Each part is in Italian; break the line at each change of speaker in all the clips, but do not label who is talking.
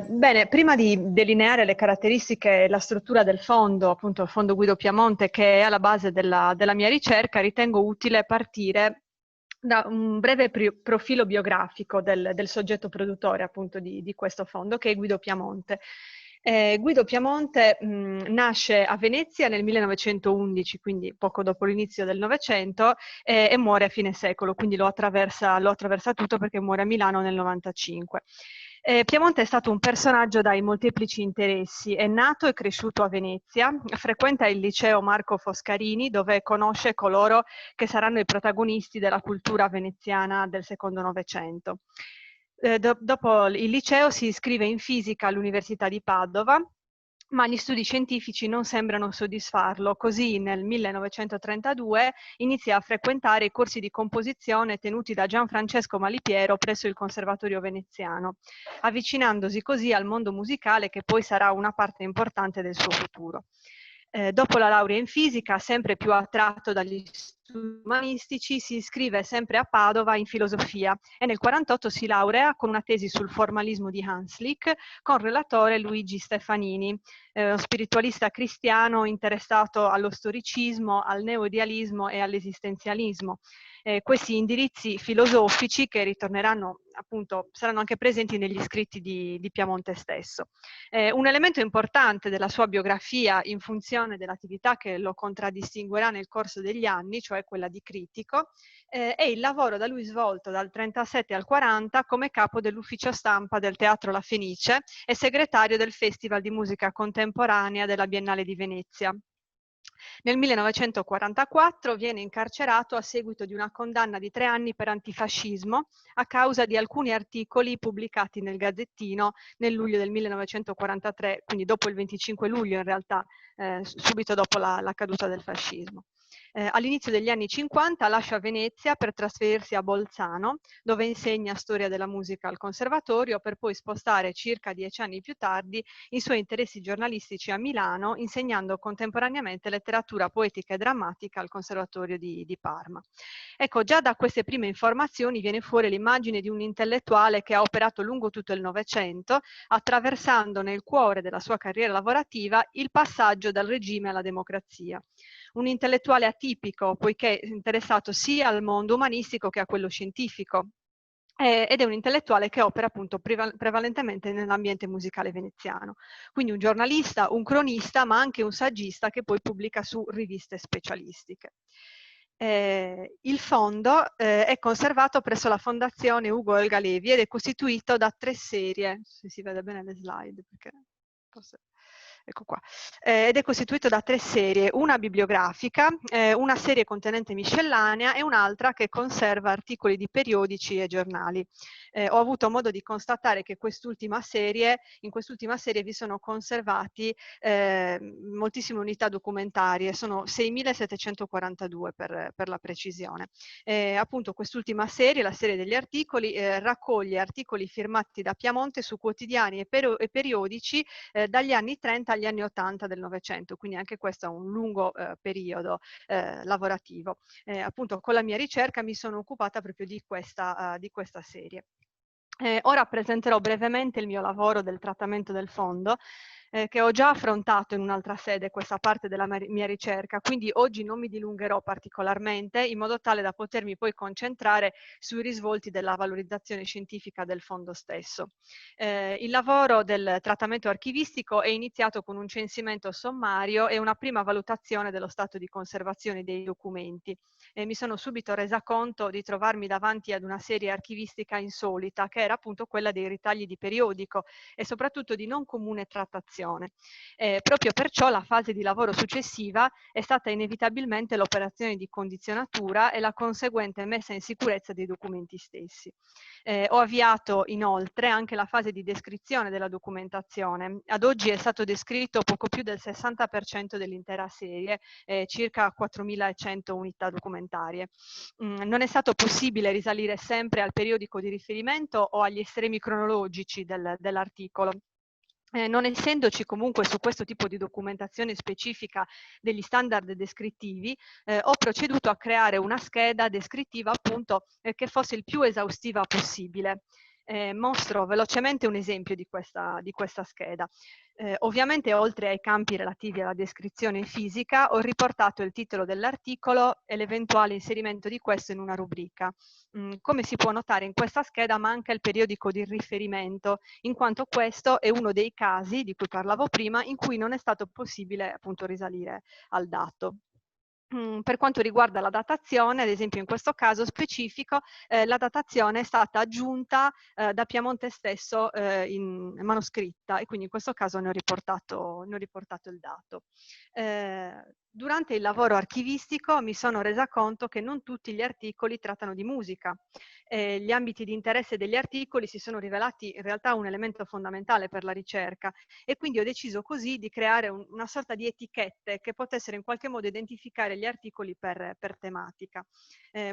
Bene, prima di delineare le caratteristiche e la struttura del fondo, appunto il Fondo Guido Piamonte, che è alla base della mia ricerca, ritengo utile partire da un breve profilo biografico del soggetto produttore appunto di questo fondo, che è Guido Piamonte. Guido Piamonte nasce a Venezia nel 1911, quindi poco dopo l'inizio del Novecento, e muore a fine secolo, quindi lo attraversa tutto perché muore a Milano nel 95. Piemonte è stato un personaggio dai molteplici interessi, è nato e cresciuto a Venezia, frequenta il liceo Marco Foscarini dove conosce coloro che saranno i protagonisti della cultura veneziana del secondo Novecento. Dopo il liceo si iscrive in fisica all'Università di Padova, ma gli studi scientifici non sembrano soddisfarlo, così nel 1932 inizia a frequentare i corsi di composizione tenuti da Gianfrancesco Malipiero presso il Conservatorio Veneziano, avvicinandosi così al mondo musicale che poi sarà una parte importante del suo futuro. Dopo la laurea in fisica, sempre più attratto dagli studi umanistici, si iscrive sempre a Padova in filosofia e nel 1948 si laurea con una tesi sul formalismo di Hanslick con relatore Luigi Stefanini, spiritualista cristiano interessato allo storicismo, al neoidealismo e all'esistenzialismo. Questi indirizzi filosofici che ritorneranno appunto, saranno anche presenti negli scritti di Piamonte stesso. Un elemento importante della sua biografia in funzione dell'attività che lo contraddistinguerà nel corso degli anni, cioè quella di critico, è il lavoro da lui svolto dal 37 al 40 come capo dell'ufficio stampa del Teatro La Fenice e segretario del Festival di Musica Contemporanea della Biennale di Venezia. Nel 1944 viene incarcerato a seguito di una condanna di 3 anni per antifascismo a causa di alcuni articoli pubblicati nel Gazzettino nel luglio del 1943, quindi dopo il 25 luglio in realtà, subito dopo la caduta del fascismo. All'inizio degli anni 50 lascia Venezia per trasferirsi a Bolzano, dove insegna storia della musica al conservatorio, per poi spostare circa 10 anni più tardi i suoi interessi giornalistici a Milano, insegnando contemporaneamente letteratura poetica e drammatica al Conservatorio di Parma. Ecco, già da queste prime informazioni viene fuori l'immagine di un intellettuale che ha operato lungo tutto il Novecento, attraversando nel cuore della sua carriera lavorativa il passaggio dal regime alla democrazia. Un intellettuale atipico, poiché interessato sia al mondo umanistico che a quello scientifico, ed è un intellettuale che opera appunto prevalentemente nell'ambiente musicale veneziano. Quindi un giornalista, un cronista, ma anche un saggista che poi pubblica su riviste specialistiche. Il fondo è conservato presso la Fondazione Ugo Olga Levi ed è costituito da 3 serie, se si vede bene le slide, perché forse... Ecco qua. Ed è costituito da 3 serie, una bibliografica, una serie contenente miscellanea e un'altra che conserva articoli di periodici e giornali. Ho avuto modo di constatare che in quest'ultima serie vi sono conservati moltissime unità documentarie, sono 6.742 per la precisione. Appunto quest'ultima serie, la serie degli articoli, raccoglie articoli firmati da Piamonte su quotidiani e periodici dagli anni 30 agli anni 80 del Novecento, quindi anche questo è un lungo periodo lavorativo. Appunto con la mia ricerca mi sono occupata proprio di questa serie. Ora presenterò brevemente il mio lavoro del trattamento del fondo, che ho già affrontato in un'altra sede questa parte della mia ricerca, quindi oggi non mi dilungherò particolarmente in modo tale da potermi poi concentrare sui risvolti della valorizzazione scientifica del fondo stesso. Il lavoro del trattamento archivistico è iniziato con un censimento sommario e una prima valutazione dello stato di conservazione dei documenti. Mi sono subito resa conto di trovarmi davanti ad una serie archivistica insolita, che era appunto quella dei ritagli di periodico e soprattutto di non comune trattazione. Proprio perciò la fase di lavoro successiva è stata inevitabilmente l'operazione di condizionatura e la conseguente messa in sicurezza dei documenti stessi. Ho avviato inoltre anche la fase di descrizione della documentazione. Ad oggi è stato descritto poco più del 60% dell'intera serie, circa 4.100 unità documentarie. Non è stato possibile risalire sempre al periodico di riferimento o agli estremi cronologici dell'articolo. Non essendoci comunque su questo tipo di documentazione specifica degli standard descrittivi, ho proceduto a creare una scheda descrittiva appunto che fosse il più esaustiva possibile. Mostro velocemente un esempio di questa scheda. Ovviamente, oltre ai campi relativi alla descrizione fisica, ho riportato il titolo dell'articolo e l'eventuale inserimento di questo in una rubrica. Come si può notare, in questa scheda manca il periodico di riferimento, in quanto questo è uno dei casi di cui parlavo prima in cui non è stato possibile appunto risalire al dato. Per quanto riguarda la datazione, ad esempio in questo caso specifico, la datazione è stata aggiunta da Piamonte stesso in manoscritta, e quindi in questo caso ne ho riportato il dato. Durante il lavoro archivistico mi sono resa conto che non tutti gli articoli trattano di musica. Gli ambiti di interesse degli articoli si sono rivelati in realtà un elemento fondamentale per la ricerca, e quindi ho deciso così di creare una sorta di etichette che potessero in qualche modo identificare gli articoli per tematica.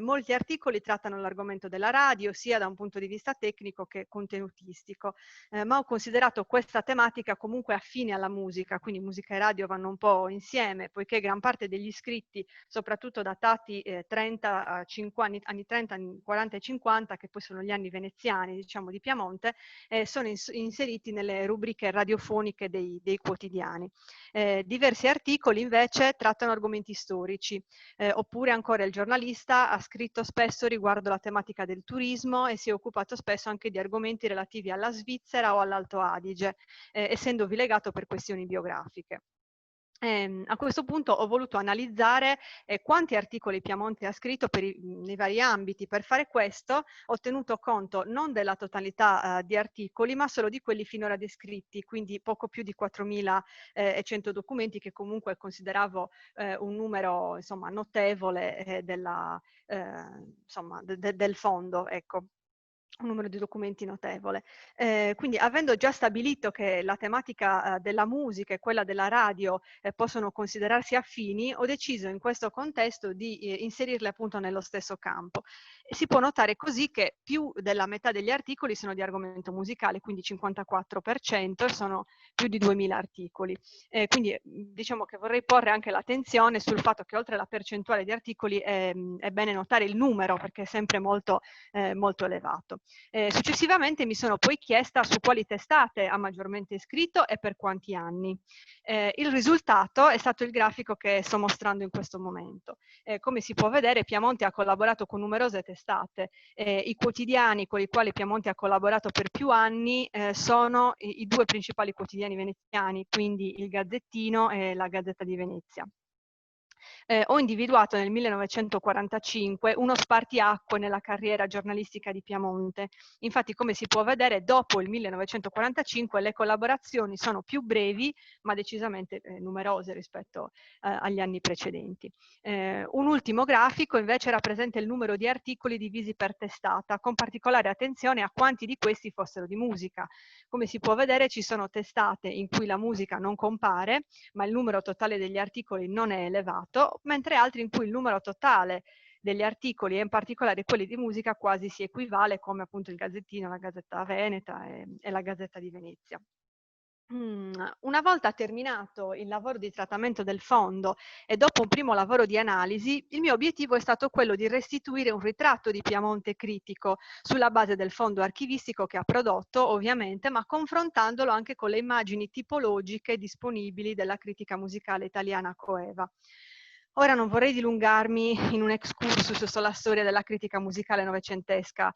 Molti articoli trattano l'argomento della radio, sia da un punto di vista tecnico che contenutistico, ma ho considerato questa tematica comunque affine alla musica, quindi musica e radio vanno un po' insieme, poiché gran parte degli scritti, soprattutto datati 30, 50, anni 30, anni 40 e 50, che poi sono gli anni veneziani, diciamo, di Piemonte, sono inseriti nelle rubriche radiofoniche dei quotidiani. Diversi articoli invece trattano argomenti storici, oppure ancora il giornalista ha scritto spesso riguardo la tematica del turismo e si è occupato spesso anche di argomenti relativi alla Svizzera o all'Alto Adige, essendovi legato per questioni biografiche. A questo punto ho voluto analizzare quanti articoli Piemonte ha scritto nei vari ambiti. Per fare questo ho tenuto conto non della totalità di articoli, ma solo di quelli finora descritti, quindi poco più di 4.100 documenti, che comunque consideravo un numero, insomma, notevole del fondo, ecco. Un numero di documenti notevole. Quindi, avendo già stabilito che la tematica della musica e quella della radio possono considerarsi affini, ho deciso in questo contesto di inserirle appunto nello stesso campo. E si può notare così che più della metà degli articoli sono di argomento musicale, quindi 54%, e sono più di 2.000 articoli. Quindi diciamo che vorrei porre anche l'attenzione sul fatto che oltre alla percentuale di articoli è bene notare il numero, perché è sempre molto elevato. Successivamente mi sono poi chiesta su quali testate ha maggiormente iscritto e per quanti anni. Il risultato è stato il grafico che sto mostrando in questo momento. Come si può vedere, Piemonte ha collaborato con numerose testate. I quotidiani con i quali Piemonte ha collaborato per più anni sono i due principali quotidiani veneziani, quindi il Gazzettino e la Gazzetta di Venezia. Ho individuato nel 1945 uno spartiacque nella carriera giornalistica di Piemonte. Infatti, come si può vedere, dopo il 1945 le collaborazioni sono più brevi, ma decisamente numerose rispetto agli anni precedenti. Un ultimo grafico invece rappresenta il numero di articoli divisi per testata, con particolare attenzione a quanti di questi fossero di musica. Come si può vedere, ci sono testate in cui la musica non compare, ma il numero totale degli articoli non è elevato, mentre altri in cui il numero totale degli articoli, e in particolare quelli di musica, quasi si equivale, come appunto il Gazzettino, la Gazzetta Veneta e la Gazzetta di Venezia. Una volta terminato il lavoro di trattamento del fondo e dopo un primo lavoro di analisi, il mio obiettivo è stato quello di restituire un ritratto di Piemonte critico sulla base del fondo archivistico che ha prodotto, ovviamente, ma confrontandolo anche con le immagini tipologiche disponibili della critica musicale italiana coeva. Ora non vorrei dilungarmi in un excursus sulla storia della critica musicale novecentesca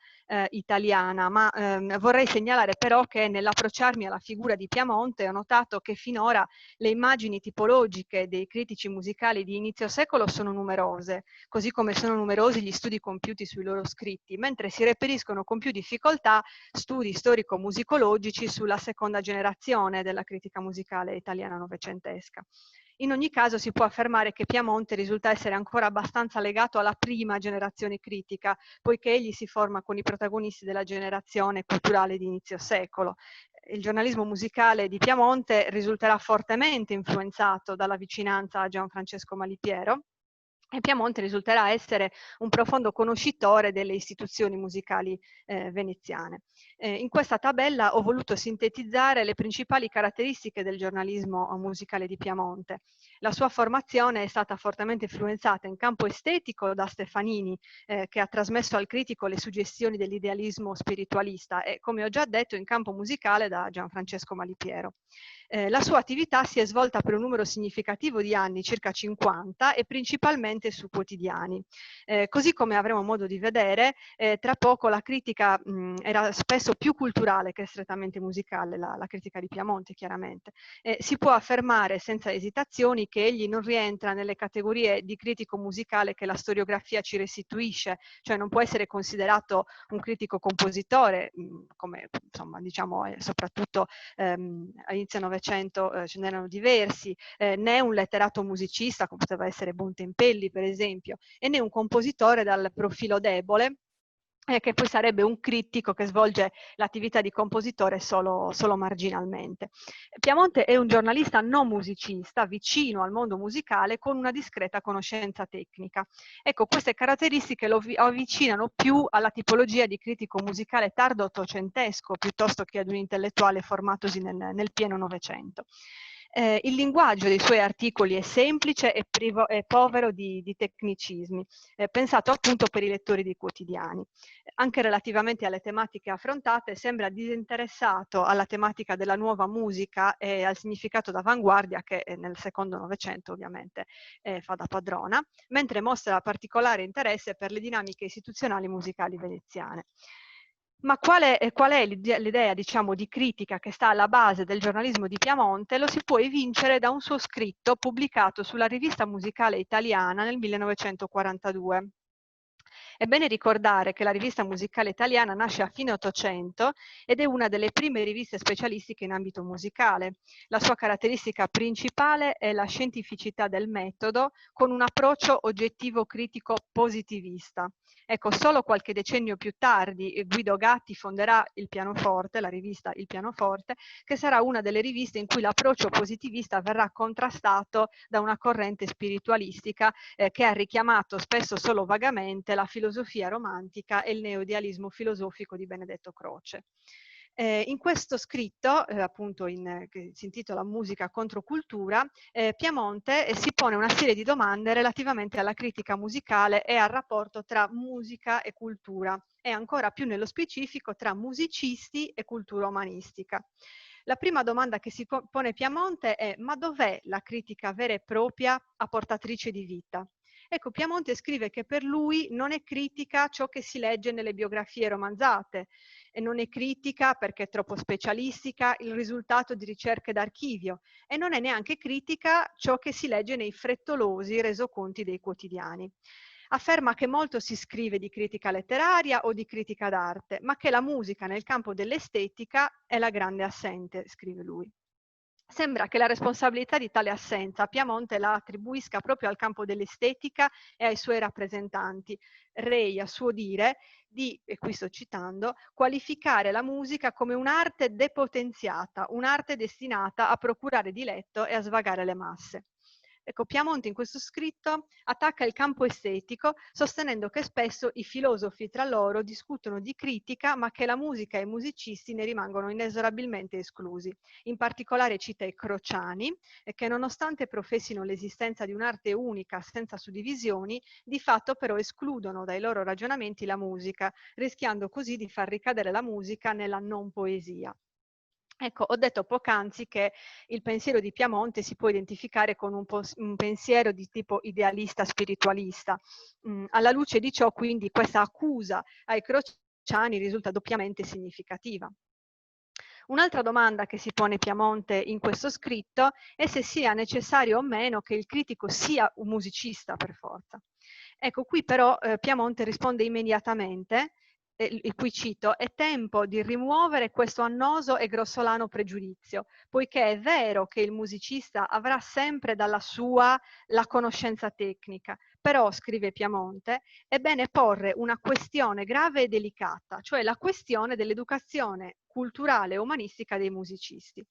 italiana, ma vorrei segnalare però che nell'approcciarmi alla figura di Piemonte ho notato che finora le immagini tipologiche dei critici musicali di inizio secolo sono numerose, così come sono numerosi gli studi compiuti sui loro scritti, mentre si reperiscono con più difficoltà studi storico-musicologici sulla seconda generazione della critica musicale italiana novecentesca. In ogni caso si può affermare che Piemonte risulta essere ancora abbastanza legato alla prima generazione critica, poiché egli si forma con i protagonisti della generazione culturale di inizio secolo. Il giornalismo musicale di Piemonte risulterà fortemente influenzato dalla vicinanza a Gianfrancesco Malipiero, e Piemonte risulterà essere un profondo conoscitore delle istituzioni musicali veneziane. In questa tabella ho voluto sintetizzare le principali caratteristiche del giornalismo musicale di Piamonte. La sua formazione è stata fortemente influenzata in campo estetico da Stefanini, che ha trasmesso al critico le suggestioni dell'idealismo spiritualista, e, come ho già detto, in campo musicale da Gianfrancesco Malipiero. La sua attività si è svolta per un numero significativo di anni, circa 50, e principalmente su quotidiani. Così come avremo modo di vedere, tra poco la critica era spesso più culturale che strettamente musicale, la critica di Piamonte chiaramente. Si può affermare senza esitazioni che egli non rientra nelle categorie di critico musicale che la storiografia ci restituisce, cioè non può essere considerato un critico compositore, come insomma diciamo soprattutto all'inizio Novecento ce n'erano diversi, né un letterato musicista come poteva essere Bontempelli per esempio, e né un compositore dal profilo debole, che poi sarebbe un critico che svolge l'attività di compositore solo marginalmente. Piamonte è un giornalista non musicista, vicino al mondo musicale, con una discreta conoscenza tecnica. Ecco, queste caratteristiche lo avvicinano più alla tipologia di critico musicale tardo ottocentesco, piuttosto che ad un intellettuale formatosi nel pieno Novecento. Il linguaggio dei suoi articoli è semplice e povero di tecnicismi, pensato appunto per i lettori dei quotidiani. Anche relativamente alle tematiche affrontate sembra disinteressato alla tematica della nuova musica e al significato d'avanguardia che nel secondo Novecento ovviamente fa da padrona, mentre mostra particolare interesse per le dinamiche istituzionali musicali veneziane. Ma qual è l'idea, diciamo, di critica che sta alla base del giornalismo di Piamonte? Lo si può evincere da un suo scritto pubblicato sulla Rivista Musicale Italiana nel 1942. È bene ricordare che la Rivista Musicale Italiana nasce a fine Ottocento ed è una delle prime riviste specialistiche in ambito musicale. La sua caratteristica principale è la scientificità del metodo con un approccio oggettivo critico positivista. Ecco, solo qualche decennio più tardi Guido Gatti fonderà il Pianoforte, la rivista Il Pianoforte, che sarà una delle riviste in cui l'approccio positivista verrà contrastato da una corrente spiritualistica che ha richiamato spesso solo vagamente la filosofia romantica e il neoidealismo filosofico di Benedetto Croce. In questo scritto, appunto che si intitola Musica contro cultura, Piamonte si pone una serie di domande relativamente alla critica musicale e al rapporto tra musica e cultura, e ancora più nello specifico tra musicisti e cultura umanistica. La prima domanda che si pone Piamonte è: ma dov'è la critica vera e propria a portatrice di vita? Ecco, Piamonte scrive che per lui non è critica ciò che si legge nelle biografie romanzate, e non è critica perché è troppo specialistica il risultato di ricerche d'archivio, e non è neanche critica ciò che si legge nei frettolosi resoconti dei quotidiani. Afferma che molto si scrive di critica letteraria o di critica d'arte, ma che la musica nel campo dell'estetica è la grande assente, scrive lui. Sembra che la responsabilità di tale assenza Piamonte la attribuisca proprio al campo dell'estetica e ai suoi rappresentanti, rei a suo dire di, e qui sto citando, qualificare la musica come un'arte depotenziata, un'arte destinata a procurare diletto e a svagare le masse. Ecco, Piamonte in questo scritto attacca il campo estetico, sostenendo che spesso i filosofi tra loro discutono di critica, ma che la musica e i musicisti ne rimangono inesorabilmente esclusi. In particolare cita i crociani, che nonostante professino l'esistenza di un'arte unica senza suddivisioni, di fatto però escludono dai loro ragionamenti la musica, rischiando così di far ricadere la musica nella non poesia. Ecco, ho detto poc'anzi che il pensiero di Piamonte si può identificare con un pensiero di tipo idealista spiritualista. Alla luce di ciò, quindi, questa accusa ai crociani risulta doppiamente significativa. Un'altra domanda che si pone Piamonte in questo scritto è se sia necessario o meno che il critico sia un musicista per forza. Ecco, qui però Piamonte risponde immediatamente, qui cito: è tempo di rimuovere questo annoso e grossolano pregiudizio, poiché è vero che il musicista avrà sempre dalla sua la conoscenza tecnica, però, scrive Piamonte, è bene porre una questione grave e delicata, cioè la questione dell'educazione culturale e umanistica dei musicisti.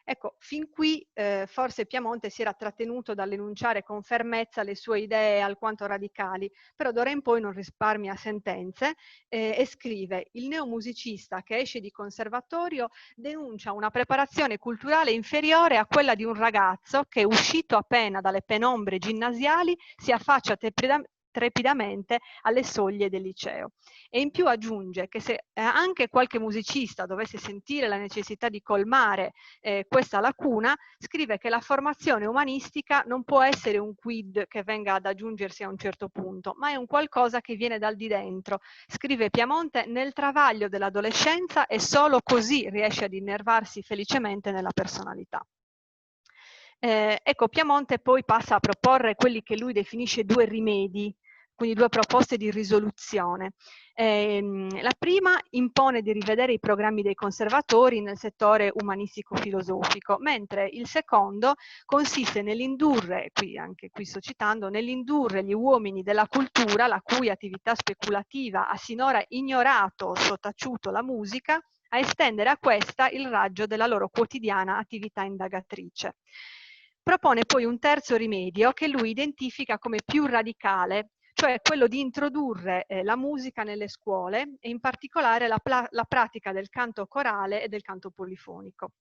Ecco, fin qui forse Piemonte si era trattenuto dall'enunciare con fermezza le sue idee alquanto radicali, però d'ora in poi non risparmia sentenze e scrive: il neomusicista che esce di conservatorio denuncia una preparazione culturale inferiore a quella di un ragazzo che, uscito appena dalle penombre ginnasiali, si affaccia trepidamente alle soglie del liceo. E in più aggiunge che se anche qualche musicista dovesse sentire la necessità di colmare questa lacuna, scrive che la formazione umanistica non può essere un quid che venga ad aggiungersi a un certo punto, ma è un qualcosa che viene dal di dentro. Scrive Piemonte: nel travaglio dell'adolescenza e solo così riesce ad innervarsi felicemente nella personalità. Ecco, Piemonte poi passa a proporre quelli che lui definisce due rimedi, quindi due proposte di risoluzione. La prima impone di rivedere i programmi dei conservatori nel settore umanistico-filosofico, mentre il secondo consiste nell'indurre, anche qui sto citando, nell'indurre gli uomini della cultura, la cui attività speculativa ha sinora ignorato o sottaciuto la musica, a estendere a questa il raggio della loro quotidiana attività indagatrice. Propone poi un terzo rimedio che lui identifica come più radicale, cioè quello di introdurre la musica nelle scuole e in particolare la pratica del canto corale e del canto polifonico.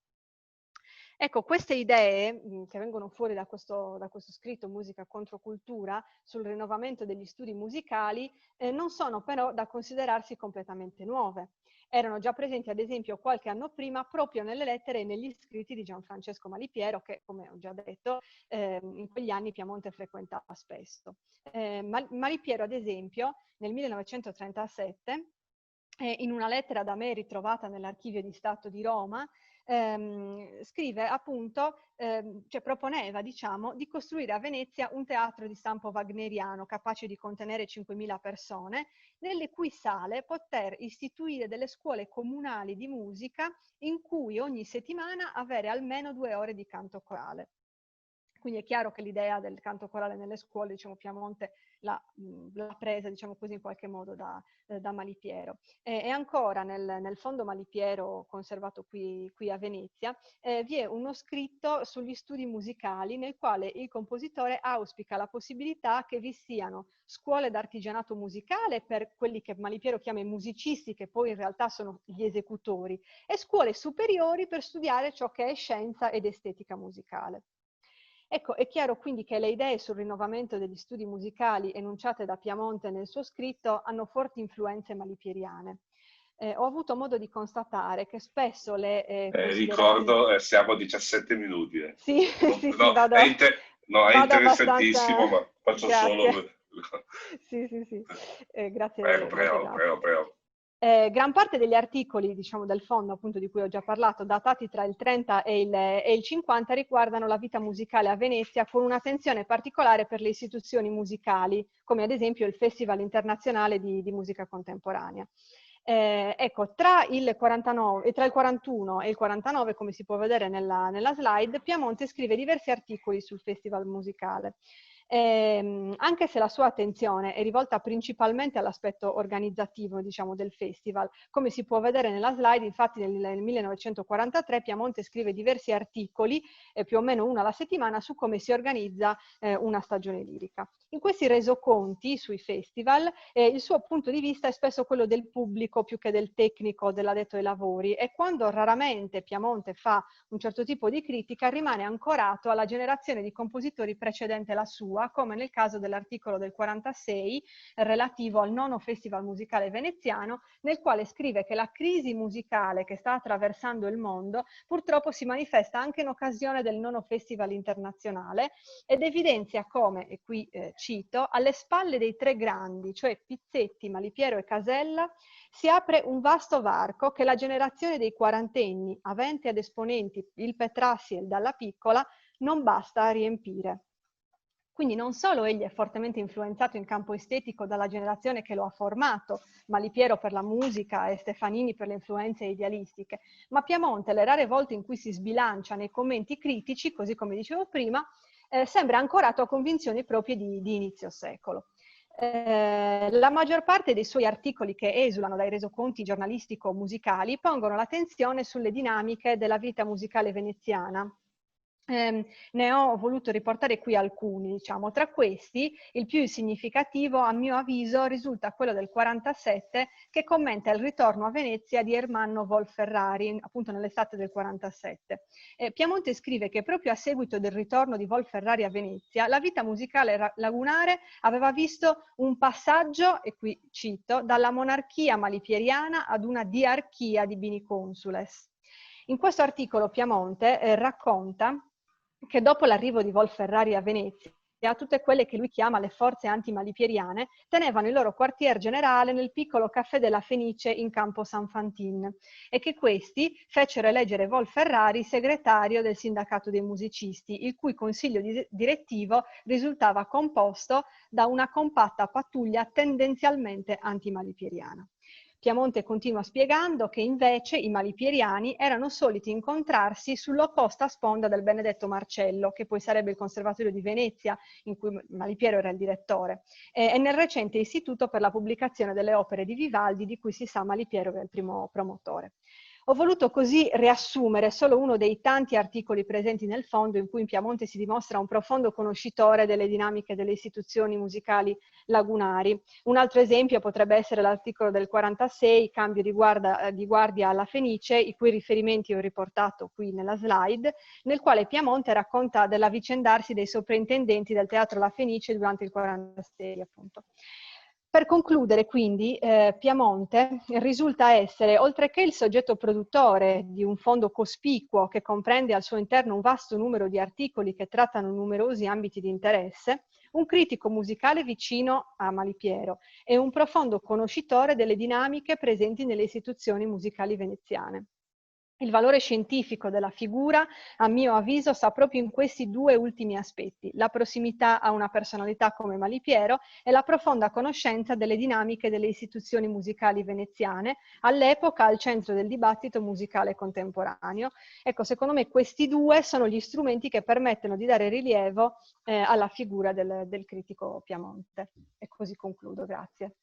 Ecco, queste idee che vengono fuori da questo scritto Musica contro cultura sul rinnovamento degli studi musicali non sono però da considerarsi completamente nuove. Erano già presenti ad esempio qualche anno prima proprio nelle lettere e negli scritti di Gianfrancesco Malipiero che, come ho già detto, in quegli anni Piemonte frequentava spesso. Malipiero ad esempio nel 1937 in una lettera da me ritrovata nell'Archivio di Stato di Roma, scrive appunto, cioè proponeva, diciamo, di costruire a Venezia un teatro di stampo wagneriano capace di contenere 5.000 persone, nelle cui sale poter istituire delle scuole comunali di musica in cui ogni settimana avere almeno 2 ore di canto corale. Quindi è chiaro che l'idea del canto corale nelle scuole, diciamo, Piemonte l'ha presa, diciamo così, in qualche modo da Malipiero. E ancora nel fondo Malipiero conservato qui a Venezia vi è uno scritto sugli studi musicali nel quale il compositore auspica la possibilità che vi siano scuole d'artigianato musicale per quelli che Malipiero chiama i musicisti, che poi in realtà sono gli esecutori, e scuole superiori per studiare ciò che è scienza ed estetica musicale. Ecco, è chiaro quindi che le idee sul rinnovamento degli studi musicali enunciate da Piemonte nel suo scritto hanno forti influenze malipieriane. Ho avuto modo di constatare che spesso le considerazioni...
Ricordo, siamo a 17 minuti.
Sì, sì, sì,
No, è
vado
interessantissimo,
abbastanza...
ma faccio
Grazie.
solo...
Sì, sì, sì. Grazie,
Prego,
grazie.
prego, prego.
Gran parte degli articoli, diciamo, del fondo, appunto, di cui ho già parlato, datati tra il 30 e il 50, riguardano la vita musicale a Venezia con un'attenzione particolare per le istituzioni musicali, come ad esempio il Festival Internazionale di Musica Contemporanea. Ecco, tra il 41 e il 49, come si può vedere nella slide, Piemonte scrive diversi articoli sul festival musicale. Anche se la sua attenzione è rivolta principalmente all'aspetto organizzativo, diciamo, del festival, come si può vedere nella slide, infatti nel 1943 Piemonte scrive diversi articoli, più o meno uno alla settimana, su come si organizza una stagione lirica. In questi resoconti sui festival il suo punto di vista è spesso quello del pubblico più che del tecnico, dell'addetto ai lavori, e quando raramente Piemonte fa un certo tipo di critica rimane ancorato alla generazione di compositori precedente la sua, come nel caso dell'articolo del 46 relativo al nono Festival musicale veneziano, nel quale scrive che la crisi musicale che sta attraversando il mondo purtroppo si manifesta anche in occasione del nono Festival internazionale ed evidenzia come, e qui cito, alle spalle dei tre grandi, cioè Pizzetti, Malipiero e Casella, si apre un vasto varco che la generazione dei quarantenni, avente ad esponenti il Petrassi e il Dalla Piccola, non basta a riempire. Quindi non solo egli è fortemente influenzato in campo estetico dalla generazione che lo ha formato, Malipiero per la musica e Stefanini per le influenze idealistiche, ma Piemonte, le rare volte in cui si sbilancia nei commenti critici, così come dicevo prima, sembra ancorato a convinzioni proprie di inizio secolo. La maggior parte dei suoi articoli che esulano dai resoconti giornalistico-musicali pongono l'attenzione sulle dinamiche della vita musicale veneziana. Ne ho voluto riportare qui alcuni, diciamo. Tra questi, il più significativo, a mio avviso, risulta quello del 47, che commenta il ritorno a Venezia di Ermanno Volferrari, appunto nell'estate del 47. Piamonte scrive che proprio a seguito del ritorno di Volferrari a Venezia, la vita musicale lagunare aveva visto un passaggio, e qui cito, dalla monarchia malipieriana ad una diarchia di bini consules. In questo articolo Piamonte racconta che dopo l'arrivo di Volferrari a Venezia, tutte quelle che lui chiama le forze antimalipieriane tenevano il loro quartier generale nel piccolo caffè della Fenice in campo San Fantin e che questi fecero eleggere Volferrari segretario del sindacato dei musicisti, il cui consiglio direttivo risultava composto da una compatta pattuglia tendenzialmente antimalipieriana. Piamonte continua spiegando che invece i malipieriani erano soliti incontrarsi sull'opposta sponda del Benedetto Marcello, che poi sarebbe il Conservatorio di Venezia, in cui Malipiero era il direttore, e nel recente istituto per la pubblicazione delle opere di Vivaldi, di cui si sa Malipiero era il primo promotore. Ho voluto così riassumere solo uno dei tanti articoli presenti nel fondo in cui in Piamonte si dimostra un profondo conoscitore delle dinamiche delle istituzioni musicali lagunari. Un altro esempio potrebbe essere l'articolo del 46, cambio di guardia alla Fenice, i cui riferimenti ho riportato qui nella slide, nel quale Piamonte racconta dell'avvicendarsi dei sovrintendenti del Teatro La Fenice durante il 46, appunto. Per concludere, quindi, Piamonte risulta essere, oltre che il soggetto produttore di un fondo cospicuo che comprende al suo interno un vasto numero di articoli che trattano numerosi ambiti di interesse, un critico musicale vicino a Malipiero e un profondo conoscitore delle dinamiche presenti nelle istituzioni musicali veneziane. Il valore scientifico della figura, a mio avviso, sta proprio in questi due ultimi aspetti, la prossimità a una personalità come Malipiero e la profonda conoscenza delle dinamiche delle istituzioni musicali veneziane, all'epoca al centro del dibattito musicale contemporaneo. Ecco, secondo me questi due sono gli strumenti che permettono di dare rilievo alla figura del critico Piamonte. E così concludo, grazie.